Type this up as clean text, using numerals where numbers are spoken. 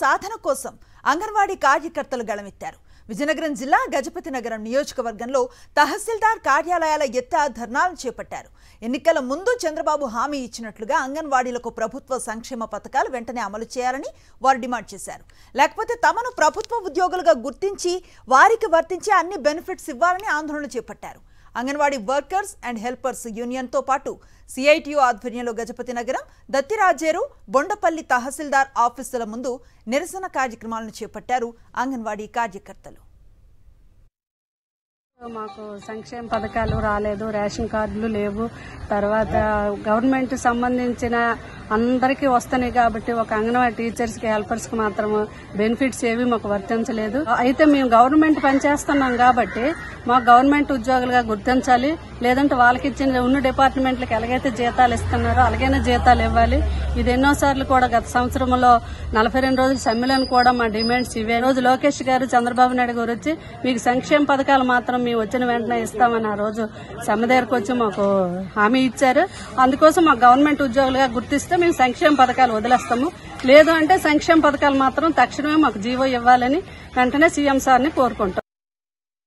సాధన కోసం అంగన్వాడీ కార్యకర్తలు గళమెత్తారు. విజయనగరం జిల్లా గజపతి నగరం నియోజకవర్గంలో తహసీల్దార్ కార్యాలయాల ఎత్త ధర్నాలను చేపట్టారు. ఎన్నికల ముందు చంద్రబాబు హామీ ఇచ్చినట్లుగా అంగన్వాడీలకు ప్రభుత్వ సంక్షేమ పథకాలు వెంటనే అమలు చేయాలని వారు డిమాండ్ చేశారు. లేకపోతే తమను ప్రభుత్వ ఉద్యోగులుగా గుర్తించి వారికి వర్తించే అన్ని బెనిఫిట్స్ ఇవ్వాలని ఆందోళన చేపట్టారు. అంగన్వాడీ వర్కర్స్ అండ్ హెల్పర్స్ యూనియన్తో పాటు సిఐటియు ఆధ్వర్యంలో గజపతి నగరం, దత్తిరాజేరు, బొండపల్లి తహసీల్దార్ ఆఫీసుల ముందు నిరసన కార్యక్రమాలను చేపట్టారు అంగన్వాడీ కార్యకర్తలు. మాకు సంక్షేమ పథకాలు రాలేదు, రేషన్ కార్డులు లేవు. తర్వాత గవర్నమెంట్ సంబంధించిన అందరికీ వస్తున్నాయి కాబట్టి ఒక అంగన్వాడీ టీచర్స్ కి హెల్పర్స్ కి మాత్రం బెనిఫిట్స్ ఏవి మాకు వర్తించలేదు. అయితే మేము గవర్నమెంట్ పనిచేస్తున్నాం కాబట్టి మాకు గవర్నమెంట్ ఉద్యోగులుగా గుర్తించాలి. లేదంటే వాళ్ళకి ఇచ్చిన ఉన్న డిపార్ట్మెంట్లకు ఎలాగైతే జీతాలు ఇస్తున్నారో అలాగైనా జీతాలు ఇవ్వాలి. ఇది ఎన్నోసార్లు కూడా గత సంవత్సరంలో 42 రోజుల సమ్మెలను కూడా మా డిమాండ్స్ ఇవే. రోజు లోకేష్ గారు, చంద్రబాబు నాయుడు గారు వచ్చి మీకు సంక్షేమ పథకాలు మాత్రం మేము వచ్చిన వెంటనే ఇస్తామని ఆ రోజు సమ్మె దగ్గరకు వచ్చి మాకు హామీ ఇచ్చారు. అందుకోసం మాకు గవర్నమెంట్ ఉద్యోగులుగా గుర్తిస్తే మేము సంక్షేమ పథకాలు వదిలేస్తాము. లేదు అంటే సంక్షేమ పథకాలు మాత్రం తక్షణమే మాకు జీవో ఇవ్వాలని వెంటనే సీఎం సార్ని కోరుకుంటాం.